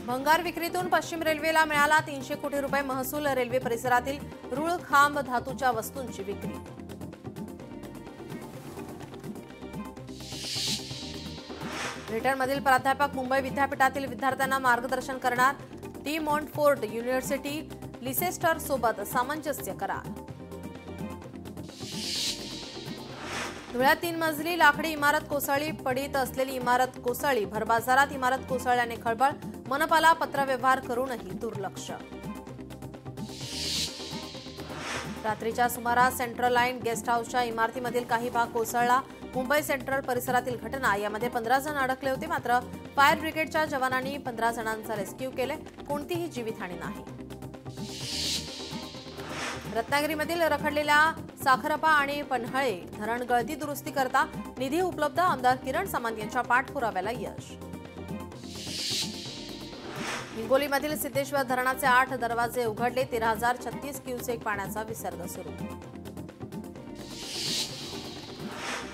भंगार विक्रीतून पश्चिम रेल्वेला मिळाला 300 कोटी रुपये महसूल। रेल्वे परिसरातील रूळ खांब धातूच्या वस्तूंची विक्री। ब्रिटनमधील प्राध्यापक मुंबई विद्यापीठातील विद्यार्थ्यांना मार्गदर्शन करणार। डी मॉन्टफोर्ट युनिव्हर्सिटी लिसेस्टर सोबत सामंजस्य करार। धुळ्यात 3 मजली लाकडी इमारत कोसळली। पडीत असलेली इमारत कोसळली। भरबाजारात इमारत कोसळल्याने खळबळ। मनपाला पत्रव्यवहार करूनही दुर्लक्ष। रात्रीच्या सुमारास सेंट्रल लाईन गेस्ट हाऊसच्या इमारतीमधील काही भाग कोसळला। मुंबई सेंट्रल परिसरातील घटना। यामध्ये 15 जण अडकले होते, मात्र फायर ब्रिगेडच्या जवानांनी 15 जणांचा रेस्क्यू केले। कोणतीही जीवितहानी नाही। रत्नागिरीमधील रखडलेल्या साखरपा आणि पन्हाळे धरण गळती दुरुस्ती करता निधी उपलब्ध। आमदार किरण सामंत यांच्या पाठपुराव्याला यश। हिंगोलीमधील सिद्धेश्वर धरणाचे 8 दरवाजे उघडले। 13,036 क्युसेक पाण्याचा विसर्ग सुरू।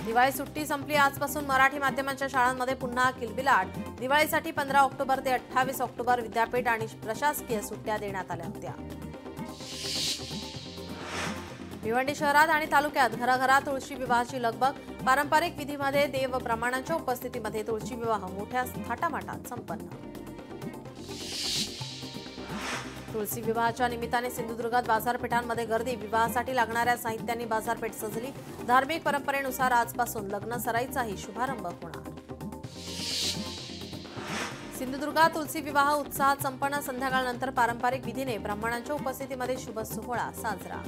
दिवाळी सुट्टी संपली। आजपासून मराठी माध्यमांच्या शाळांमध्ये पुन्हा किलबिलाट। दिवाळीसाठी 15 ऑक्टोबर ते 28 ऑक्टोबर विद्यापीठ आणि प्रशासकीय सुट्ट्या देण्यात आल्या होत्या। भिवंडी शहरात आणि तालुक्यात घराघरात तुळशी विवाहाची लगबग। पारंपरिक विधीमध्ये देव ब्राह्मणांच्या उपस्थितीमध्ये तुळशी विवाह मोठ्या थाटामाटात संपन्न। तुळशी विवाहाच्या निमित्ताने सिंधुदुर्गात बाजारपेठांमध्ये गर्दी। विवाहासाठी लागणाऱ्या साहित्याने बाजारपेठ सजली। धार्मिक परंपरेनुसार आजपासून लग्न सराईचाही शुभारंभ होणार। सिंधुदुर्गात तुळशी विवाह उत्साहात संपन्न। संध्याकाळनंतर पारंपरिक विधीने ब्राह्मणांच्या उपस्थितीमध्ये शुभ सोहळा साजरा।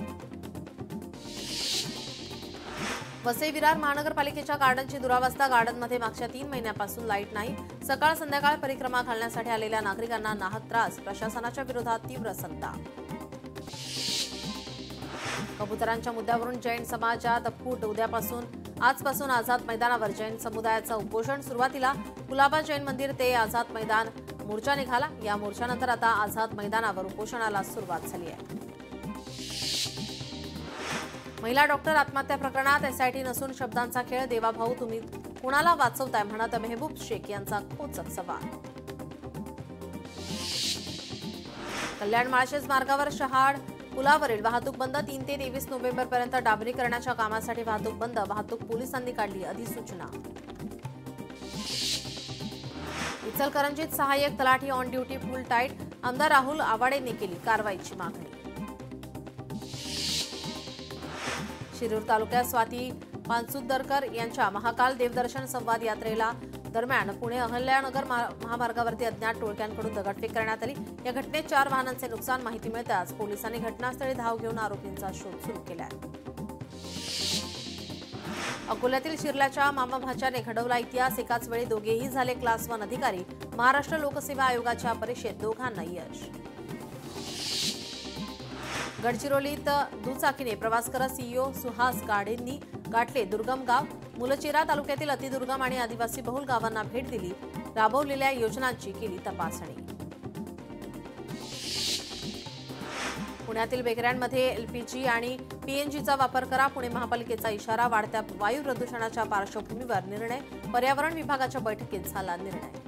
वसई विरार महानगरपालिकेच्या गार्डनची दुरावस्था। गार्डनमध्ये मागच्या 3 महिन्यापासून लाईट नाही। सकाळ संध्याकाळ परिक्रमा घालण्यासाठी आलेल्या नागरिकांना नाहक त्रास। प्रशासनाच्या विरोधात तीव्र संताप। कबुतरांच्या मुद्द्यावरून जैन समाजात फूट। आजपासून आझाद मैदानावर जैन समुदायाचं उपोषण। सुरुवातीला कुलाबा जैन मंदिर ते आझाद मैदान मोर्चा निघाला। या मोर्चानंतर आता आझाद मैदानावर उपोषणाला सुरुवात झाली आहे। महिला डॉक्टर आत्महत्या प्रकरणात एसआयटी नसून शब्दांचा खेळ। देवाभाऊ तुम्ही कुणाला वाचवताय म्हणत मेहबूब शेख यांचा खोचक सवाल। कल्याण माळशेज मार्गावर शहाड पुलावरील वाहतूक बंद। 3 ते 23 नोव्हेंबरपर्यंत डांबरीकरणाच्या कामासाठी वाहतूक बंद। वाहतूक पोलिसांनी काढली अधिसूचना। इचलकरंजीत सहाय्यक तलाठी ऑन ड्युटी फुल टाईट। आमदार राहुल आवाडेंनी केली कारवाईची मागणी। शिरूर तालुक्यात स्वाती पानसुंदरकर यांच्या महाकाल देवदर्शन संवाद यात्रेला दरम्यान पुणे अहल्यानगर महामार्गावरती अज्ञात टोळक्यांकडून दगडफेक करण्यात आली। या घटनेत 4 वाहनांचे नुकसान। माहिती मिळताच पोलिसांनी घटनास्थळी धाव घेऊन आरोपींचा शोध सुरू केला आहे। अकोल्यातील शिरल्याच्या मामा भाच्याने घडवला इतिहास। एकाच वेळी दोघेही झाले क्लास 1 अधिकारी। महाराष्ट्र लोकसेवा आयोगाच्या परीक्षेत दोघांना यश। गडचिरोलीत दुचाकीने प्रवास करत सीईओ सुहास गाडेंनी गाठले दुर्गम गाव। मुलचेरा तालुक्यातील अतिदुर्गम आणि आदिवासी बहुल गावांना भेट दिली। राबवलेल्या योजनांची केली तपासणी। पुण्यातील बेकऱ्यांमध्ये एलपीजी आणि पीएनजीचा वापर करा। पुणे महापालिकेचा इशारा। वाढत्या वायू प्रदूषणाच्या पार्श्वभूमीवर निर्णय। पर्यावरण विभागाच्या बैठकीत झाला निर्णय।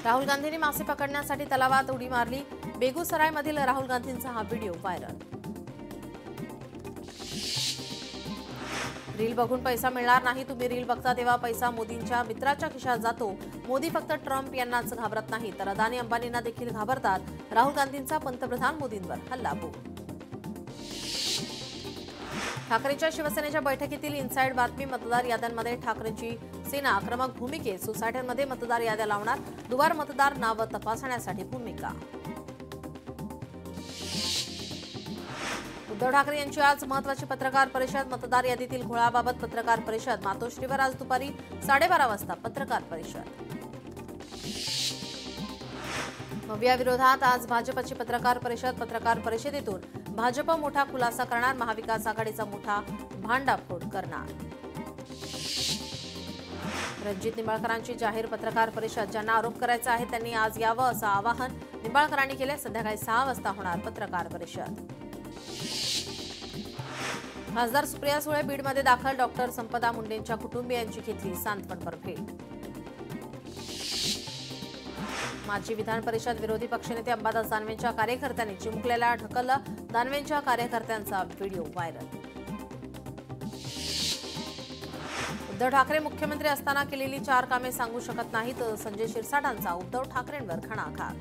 राहुल गांधींनी मासे पकडण्यासाठी तलावात उडी मारली। बेगुसरायमधील राहुल गांधींचा हा व्हिडिओ व्हायरल। रील बघून पैसा मिळणार नाही। तुम्ही रील बघता तेव्हा पैसा मोदींच्या मित्राच्या खिशात जातो। मोदी फक्त ट्रम्प यांनाच घाबरत नाही तर अदानी अंबानींना देखील घाबरतात। राहुल गांधींचा पंतप्रधान मोदींवर हल्लाबोल। ठाकरेंच्या शिवसेनेच्या बैठकीतील इनसाइड बातमी। मतदार याद्यांमध्ये ठाकरेंची सेना आक्रमक भूमिकेत। सोसायट्यांमध्ये मतदार याद्या लावणार। दुबार मतदार नावं तपासण्यासाठी भूमिका। उद्धव ठाकरे यांची आज महत्त्वाची पत्रकार परिषद। मतदार यादीतील घोळाबाबत पत्रकार परिषद। मातोश्रीवर आज दुपारी 12:30 वाजता पत्रकार परिषद। मवियाविरोधात आज भाजपची पत्रकार परिषद। पत्रकार परिषदेतून भाजप मोठा खुलासा करणार। महाविकास आघाडीचा मोठा भांडाफोड करणार। रणजित निंबाळकरांची जाहीर पत्रकार परिषद। ज्यांना आरोप करायचा आहे त्यांनी आज यावं असं आवाहन निंबाळकरांनी केले। संध्याकाळी 6 वाजता होणार पत्रकार परिषद। खासदार सुप्रिया सुळे बीडमध्ये दाखल। डॉक्टर संपदा मुंडेंच्या कुटुंबियांची घेतली सांत्वनपर भेट। माजी विधान परिषद विरोधी पक्षनेते अंबादास दानवेंच्या कार्यकर्त्यांनी चिमुकल्याला ढकललं. दानवेंच्या कार्यकर्त्यांचा व्हिडिओ व्हायरल. उद्धव ठाकरे मुख्यमंत्री असताना केलेली 4 कामे सांगू शकत नाहीत. संजय शिरसाटांचा उद्धव ठाकरेंवर घणाघात.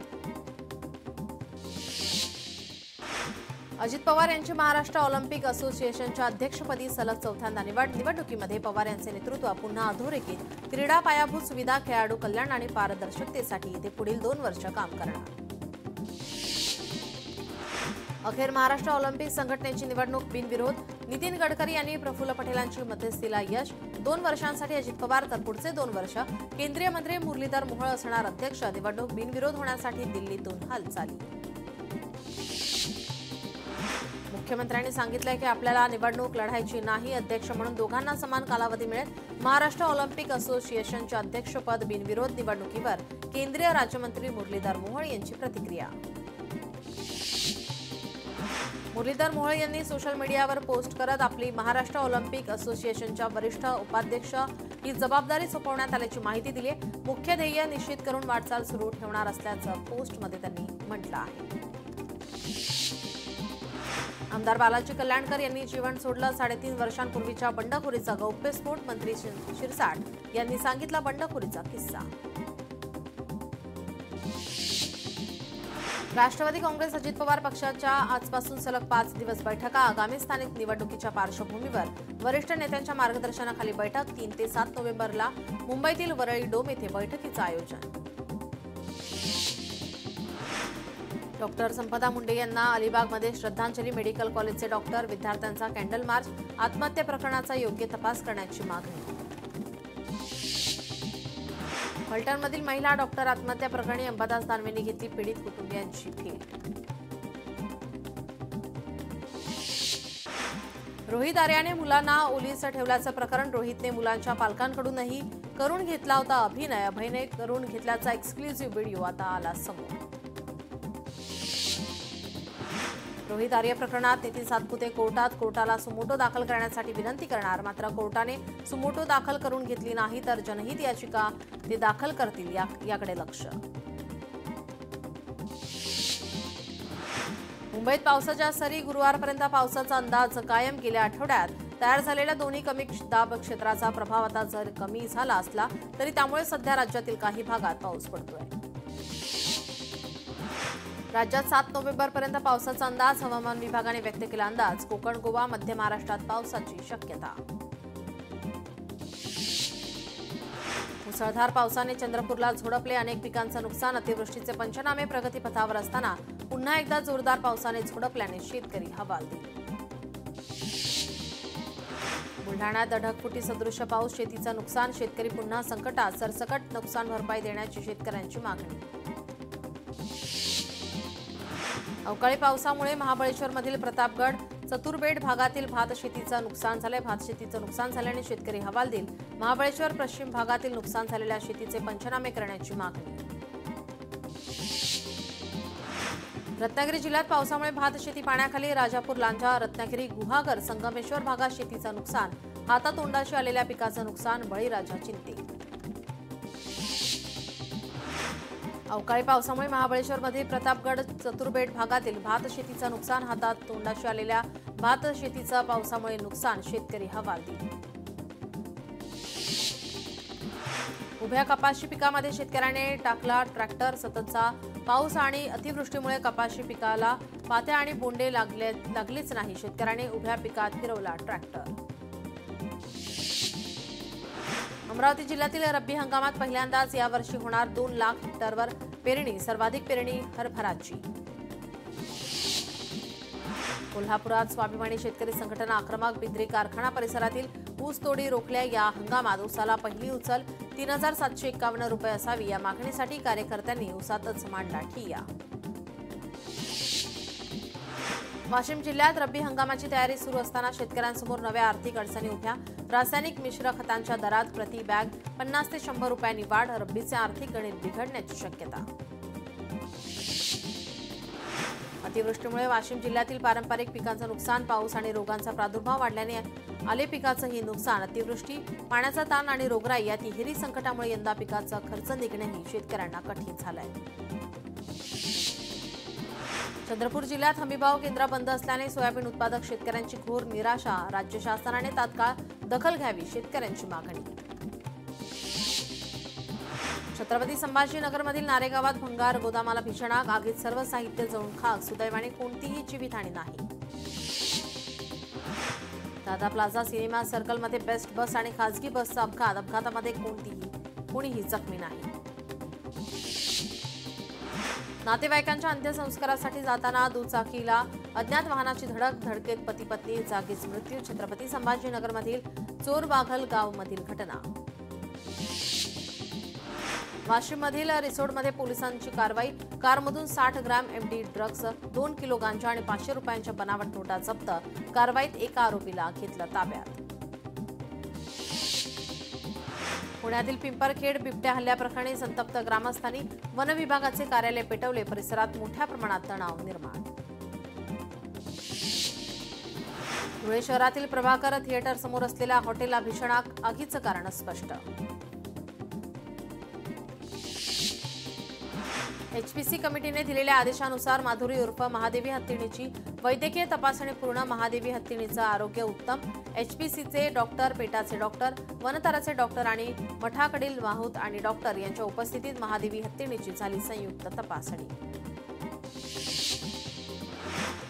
अजित पवार यांची महाराष्ट्र ऑलिम्पिक असोसिएशनच्या अध्यक्षपदी सलग 4थ्यांदा निवड. निवडणुकीमध्ये पवार यांचे नेतृत्व पुन्हा अधोरेखित. क्रीडा पायाभूत सुविधा, खेळाडू कल्याण आणि पारदर्शकतेसाठी ते पुढील 2 वर्ष काम करणार. अखेर महाराष्ट्र ऑलिम्पिक संघटनेची निवडणूक बिनविरोध. नितीन गडकरी यांनी प्रफुल्ल पटेलांची मध्यस्थीला यश. 2 वर्षांसाठी अजित पवार तर पुढचे 2 वर्ष केंद्रीय मंत्री मुरलीधर मोहोळ असणार अध्यक्ष. निवडणूक बिनविरोध होण्यासाठी दिल्लीतून हालचाली. मुख्यमंत्र्यांनी सांगितलंय की आपल्याला निवडणूक लढायची नाही. अध्यक्ष म्हणून दोघांना समान कालावधी मिळेल. महाराष्ट्र ऑलिम्पिक असोसिएशनचे अध्यक्षपद बिनविरोध. निवडणुकीवर केंद्रीय राज्यमंत्री मुरलीधर मोहोळ यांची प्रतिक्रिया. मुरलीधर मोहोळ यांनी सोशल मीडियावर पोस्ट करत आपली महाराष्ट्र ऑलिम्पिक असोसिएशनच्या वरिष्ठ उपाध्यक्ष ही जबाबदारी सोपवण्यात आल्याची माहिती दिली आहे. मुख्य ध्येय निश्चित करून वाटचाल सुरू ठेवणार असल्याचं पोस्टमध्ये त्यांनी म्हटलं आहे. आमदार बालाजी कल्याणकर यांनी जीवन सोडलं. 3.5 वर्षांपूर्वीच्या बंडखोरीचा गौप्यस्फोट. मंत्री शिरसाट यांनी सांगितला बंडखोरीचा किस्सा. राष्ट्रवादी काँग्रेस अजित पवार पक्षाच्या आजपासून सलग 5 दिवस बैठका. आगामी स्थानिक निवडणुकीच्या पार्श्वभूमीवर वरिष्ठ नेत्यांच्या मार्गदर्शनाखाली बैठक. 3 ते 7 नोव्हेंबरला मुंबईतील वरळी डोम येथे बैठकीचं आयोजन. डॉक्टर संपदा मुंडे यांना अलिबागमध्ये श्रद्धांजली. मेडिकल कॉलेजचे डॉक्टर. विद्यार्थ्यांचा कॅन्डल मार्च. आत्महत्या प्रकरणाचा योग्य तपास करण्याची मागणी. फलटणमधील महिला डॉक्टर आत्महत्या प्रकरणी अंबादास दानवेंनी घेतली पीडित कुटुंबियांची भेट. रोहित आर्याने मुलांना ओलीस ठेवल्याचं प्रकरण. रोहितने मुलांच्या पालकांकडूनही करून घेतला होता अभिनय. अभयने करून घेतल्याचा एक्सक्लुझिव्ह व्हिडिओ आता आला समोर. रोहित आर्य प्रकरणात नितीन सातपुते कोर्टात. कोर्टाला सुमोटो दाखल करण्यासाठी विनंती करणार. मात्र कोर्टाने सुमोटो दाखल करून घेतली नाही तर जनहित याचिका ते दाखल करतील याकडे लक्ष. मुंबईत पावसाच्या सरी. गुरुवारपर्यंत पावसाचा अंदाज कायम. गेल्या आठवड्यात तयार झालेल्या दोन्ही कमी दाब क्षेत्राचा प्रभाव आता जर कमी झाला असला तरी त्यामुळे सध्या राज्यातील काही भागात पाऊस पडतोय. राज्यात 7 नोव्हेंबरपर्यंत पावसाचा अंदाज. हवामान विभागाने व्यक्त केला अंदाज. कोकण, गोवा, मध्य महाराष्ट्रात पावसाची शक्यता. मुसळधार पावसाने चंद्रपूरला झोडपले. अनेक पिकांचं नुकसान. अतिवृष्टीचे पंचनामे प्रगतीपथावर असताना पुन्हा एकदा जोरदार पावसाने झोडपल्याने शेतकरी हवालदिल. बुलढाण्यात ढगफुटी सदृश्य पाऊस. शेतीचं नुकसान. शेतकरी पुन्हा संकटात. सरसकट नुकसान भरपाई देण्याची शेतकऱ्यांची मागणी. अवकाळी पावसामुळे महाबळेश्वरमधील प्रतापगड, चतुरबेट भागातील भात शेतीचं नुकसान झालंय. भात शेतीचं नुकसान झाल्याने शेतकरी हवालदिल. महाबळेश्वर पश्चिम भागातील नुकसान झालेल्या शेतीचे पंचनामे करण्याची मागणी. रत्नागिरी जिल्ह्यात पावसामुळे भात शेती पाण्याखाली. राजापूर, लांजा, रत्नागिरी, गुहागर, संगमेश्वर भागात शेतीचं नुकसान. हातातोंडाशी आलेल्या पिकाचं नुकसान. बळीराजा चिंतेत. अवकाळी पावसामुळे महाबळेश्वरमध्ये प्रतापगड, चतुरबेट भागातील भात शेतीचं नुकसान. हातात तोंडाशी आलेल्या भात शेतीचं पावसामुळे नुकसान. शेतकरी हवालदिल. उभ्या कपाशी पिकामध्ये शेतकऱ्याने टाकला ट्रॅक्टर. सततचा पाऊस आणि अतिवृष्टीमुळे कपाशी पिकाला पात्या आणि बोंडे लागलीच नाही. शेतकऱ्याने उभ्या पिकात फिरवला ट्रॅक्टर. अमरावती जिल्ह्यातील रब्बी हंगामात पहिल्यांदाच यावर्षी होणार 2 लाख हेक्टरवर पेरणी. सर्वाधिक पेरणी हरभराची. कोल्हापुरात स्वाभिमानी शेतकरी संघटना आक्रमक. बिद्री कारखाना परिसरातील ऊसतोडी रोखल्या. या हंगामात ऊसाला पहिली उचल 3,751 रुपये असावी. या मागणीसाठी कार्यकर्त्यांनी ऊसातच मांडला ठिय्या. वाशिम जिल्ह्यात रब्बी हंगामाची तयारी सुरू असताना शेतकऱ्यांसमोर नव्या आर्थिक अडचणी उभ्या. रासायनिक मिश्र खतांच्या दरात प्रति बॅग 50 ते 100 रुपयांनी वाढ. रब्बीचे आर्थिक गणित बिघडण्याची शक्यता. अतिवृष्टीमुळे वाशिम जिल्ह्यातील पारंपरिक पिकांचं नुकसान, पाऊस आणि रोगांचा प्रादुर्भाव वाढल्याने आले पिकाचं हे नुकसान. अतिवृष्टी, पाण्याचा ताण आणि रोगराई या तिहेरी संकटामुळे यंदा पिकाचा खर्च निघणंही शेतकऱ्यांना कठीण झालंय. चंद्रपूर जिल्ह्यात हमीभाव केंद्र बंद असल्याने सोयाबीन उत्पादक शेतकऱ्यांची घोर निराशा. राज्य शासनाने तात्काळ दखल घ्यावी, शेतकऱ्यांची मागणी. छत्रपती संभाजीनगरमधील नारेगावात भंगार गोदामाला भीषण आग. आगीत सर्व साहित्य जळून खाक. सुदैवाने कोणतीही जीवितहानी नाही. दादा प्लाझा सिनेमा सर्कलमध्ये बेस्ट बस आणि खासगी बसचा अपघात. अपघातामध्ये कोणीही जखमी नाही. नातेवाईकांच्या अंत्यसंस्कारासाठी जाताना दुचाकीला अज्ञात वाहनाची धडक. धडकेत पती पत्नी जागीच मृत्यू. छत्रपती संभाजीनगरमधील चोरबाघल गावमधील घटना. वाशिममधील रिसोडमध्ये पोलिसांची कारवाई. कारमधून 60 ग्रॅम एमडी ड्रग्ज, 2 किलो गांजा आणि 500 रुपयांच्या बनावट नोटा जप्त. कारवाईत एका आरोपीला घेतलं ताब्यात. पुण्यातील पिंपरखेड बिबट्या हल्ल्याप्रकरणी संतप्त ग्रामस्थांनी वन विभागाचे कार्यालय पेटवले. परिसरात मोठ्या प्रमाणात तणाव निर्माण. धुळे शहरातील प्रभाकर थिएटर समोर असलेल्या हॉटेलला भीषण आग. आगीचं कारण स्पष्ट. एचपीसी कमिटीने दिलेल्या आदेशानुसार माधुरी उर्फ महादेवी हत्तीणीची वैद्यकीय तपासणी पूर्ण. महादेवी हत्तीणीचं आरोग्य उत्तम. एचपीसीचे डॉक्टर, पेटाचे डॉक्टर, वनतराचे डॉक्टर आणि मठाकडील माहूत आणि डॉक्टर यांच्या उपस्थितीत महादेवी हत्तीणीची झाली संयुक्त तपासणी.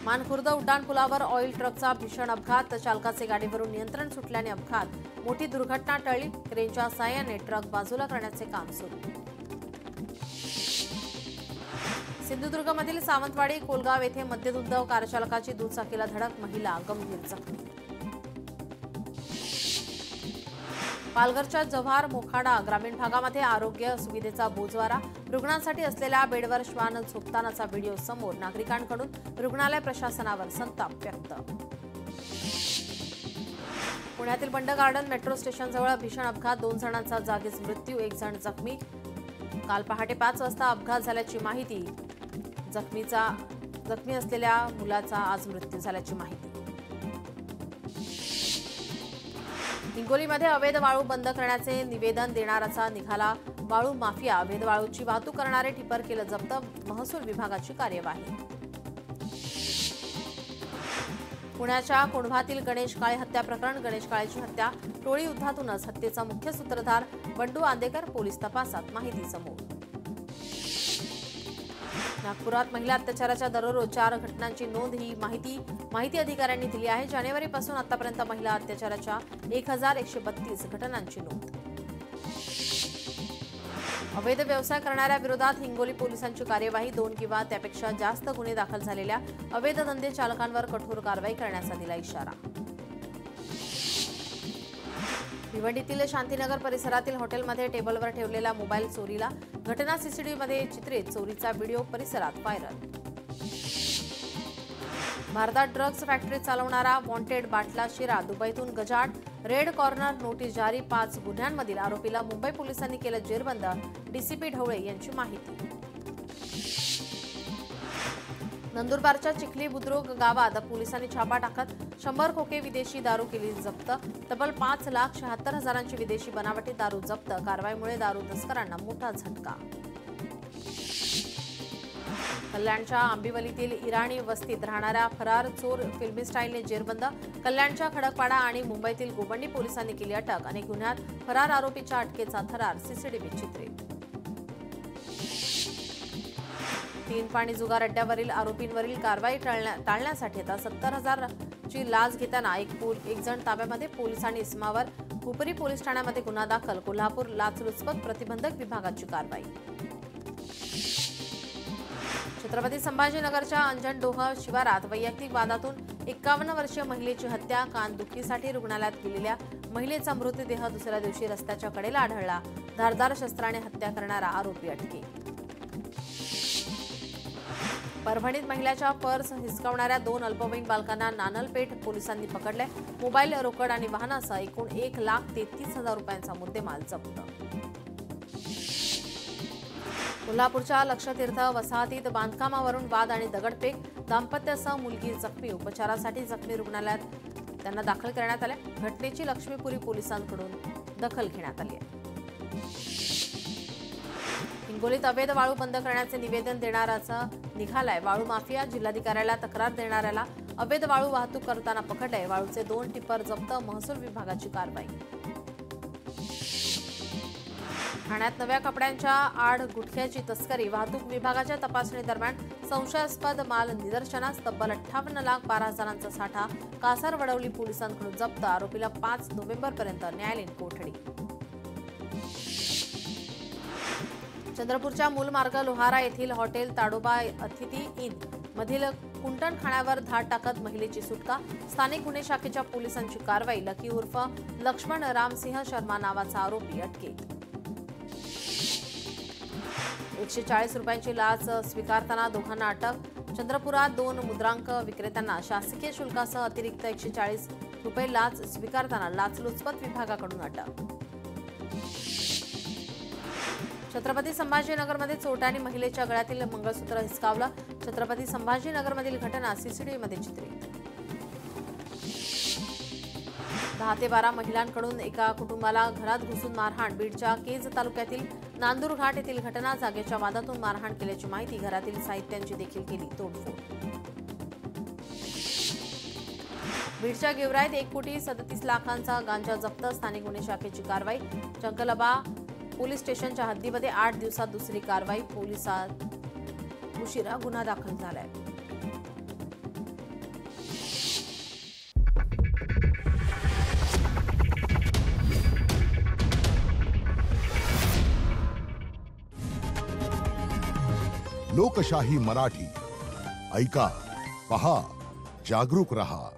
मानखुर्द उड्डाणपुलावर ऑइल ट्रकचा भीषण अपघात. चालकाचे गाडीवरून नियंत्रण सुटल्याने अपघात. मोठी दुर्घटना टळली. क्रेनच्या साहाय्याने ट्रक बाजूला करण्याचे काम सुरू. सिंधुदुर्गमधील सावंतवाडी कोलगाव येथे मद्यधुंद कारचालकाची दुचाकीला धडक. महिला गंभीर जखमी. पालघरच्या जव्हार मोखाडा ग्रामीण भागामध्ये आरोग्य सुविधेचा बोजवारा. रुग्णांसाठी असलेल्या बेडवर श्वान झोपतानाचा व्हिडिओ समोर. नागरिकांकडून रुग्णालय प्रशासनावर संताप व्यक्त. पुण्यातील बंड गार्डन मेट्रो स्टेशनजवळ भीषण अपघात. 2 जणांचा जागीच मृत्यू, 1 जण जखमी. काल पहाटे 5 वाजता अपघात झाल्याची माहिती. जखमी असलेल्या मुलाचा आज मृत्यू झाल्याची माहिती. हिंगोलीमध्ये अवैध वाळू बंद करण्याचे निवेदन देणाराचा निघाला वाळू माफिया. अवैध वाळूची वाहतूक करणारे टिपर केलं जप्त. महसूल विभागाची कार्यवाही. पुण्याच्या कोंढवातील गणेश काळे हत्या प्रकरण. गणेश काळेची हत्या टोळी युद्धातूनच. हत्येचा मुख्य सूत्रधार बंडू आंदेकर पोलीस तपासात. माहिती समोर. नागपुरात महिला अत्याचाराच्या दररोज 4 घटनांची नोंद. ही माहिती अधिकाऱ्यांनी दिली आहे. जानेवारीपासून आतापर्यंत महिला अत्याचाराच्या 1132 घटनांची नोंद. अवैध व्यवसाय करणाऱ्या विरोधात हिंगोली पोलिसांची कार्यवाही. 2 किंवा त्यापेक्षा जास्त गुन्हे दाखल झालेल्या अवैध धंदे चालकांवर कठोर कारवाई करण्याचा दिला इशारा. भिवंडीतील शांतीनगर परिसरातील हॉटेलमध्ये टेबलवर ठेवलेला मोबाईल चोरीला. घटना सीसीटीव्हीमध्ये चित्रित. चोरीचा व्हिडिओ परिसरात व्हायरल. भारतात ड्रग्ज फॅक्टरी चालवणारा वॉन्टेड बाटला शिरा. दुबईतून गजाआड. रेड कॉर्नर नोटीस जारी. 5 गुन्ह्यांमधील आरोपीला मुंबई पोलिसांनी केलं जेरबंद. डीसीपी ढवळे यांची माहिती. नंदुरबारच्या चिखली बुद्रुक गावात पोलिसांनी छापा टाकत 100 खोके विदेशी दारू केली जप्त. तब्बल 5,76,000ची विदेशी बनावटी दारू जप्त. कारवाईमुळे दारू तस्करांना मोठा झटका. कल्याणच्या आंबिवलीतील इराणी वस्तीत राहणाऱ्या फरार चोर फिल्मी स्टाईलने जेरबंद. कल्याणच्या खडकपाडा आणि मुंबईतील गोबंडी पोलिसांनी केली अटक. अनेक गुन्ह्यात फरार आरोपीच्या अटकेचा थरार सीसीटीव्ही चित्रित. 3 पाणी जुगार अड्ड्यावरील आरोपींवरील कारवाई टाळण्यासाठी आता 70,000ची लाच घेताना एक जण ताब्यामध्ये. पोलिसांनी इसमावर हुपरी पोलीस ठाण्यामध्ये गुन्हा दाखल. कोल्हापूर लाचलुचपत प्रतिबंधक विभागाची कारवाई. छत्रपती संभाजीनगरच्या अंजनडोह शिवारात वैयक्तिक वादातून 51 वर्षीय महिलेची हत्या. कानदुखीसाठी रुग्णालयात गेलेल्या महिलेचा मृतदेह दुसऱ्या दिवशी रस्त्याच्या कडेला आढळला. धारदार शस्त्राने हत्या करणारा आरोपी अटकेत. परभणीत महिलेच्या पर्स हिसकावणाऱ्या 2 अल्पवयीन बालकांना नानलपेठ पोलिसांनी पकडले. मोबाईल, रोकड आणि वाहनासह एकूण 1,33,000 रुपयांचा मुद्देमाल जप्त. कोल्हापूरच्या लक्षतीर्थ वसाहतीत बांधकामावरून वाद आणि दगडफेक, दाम्पत्यासह मुलगी जखमी, उपचारासाठी जखमी रुग्णालयात त्यांना दाखल करण्यात आले। घटनेची लक्ष्मीपुरी पोलिसांकडून दखल घेण्यात आली आहे। हिंगोलीत अवैध वाळू बंद करण्याचे निवेदन देणाराचा निघालाय वाळू माफिया। जिल्हाधिकाऱ्याला तक्रार देणाऱ्याला अवैध वाळू वाहतूक करताना पकडले। वाळूचे 2 टिप्पर जप्त, महसूल विभागाची कारवाई। ठाण्यात नव्या कपड्यांच्या आड गुटख्याची तस्करी, वाहतूक विभागाच्या तपासणी दरम्यान संशयास्पद माल निदर्शनास। तब्बल 58,12,000चा साठा कासार वडवली पोलिसांकडून जप्त। आरोपीला 5 नोव्हेंबरपर्यंत न्यायालयीन कोठडी। चंद्रपूरच्या मूलमार्ग लोहारा येथील हॉटेल ताडोबा अतिथी इन मधील कुंटणखाण्यावर धाड टाकत महिलेची सुटका। स्थानिक गुन्हे शाखेच्या पोलिसांची कारवाई। लकी उर्फ लक्ष्मण रामसिंह शर्मा नावाचा आरोपी अटकेत। 140 रुपयांची लाच स्वीकारताना दोघांना अटक। चंद्रपुरात 2 मुद्रांक विक्रेत्यांना शासकीय शुल्कासह अतिरिक्त 140 रुपये लाच स्वीकारताना लाचलुचपत विभागाकडून अटक। छत्रपती संभाजीनगरमध्ये चोरट्यांनी महिलेच्या गळ्यातील मंगळसूत्र हिसकावलं। छत्रपती संभाजीनगरमधील घटना सीसीटीव्हीमध्ये चित्रित। 10 ते 12 महिलांकडून एका कुटुंबाला घरात घुसून मारहाण। बीडच्या केज तालुक्यातील नांदूर घाट येथील घटना। जागेच्या वादातून मारहाण केल्याची माहिती। घरातील साहित्यांची देखील केली तोडफोड। बीडच्या गेवराईत 1,37 लाखांचा गांजा जप्त। स्थानिक गुन्हे शाखेची कारवाई। जंगलबा पोलीस स्टेशनच्या हद्दीमध्ये 8 दिवसात दुसरी कारवाई। पोलिसात उशिरा गुन्हा दाखल झालाय। लोकशाही मराठी ऐका, पहा, जागरूक रहा।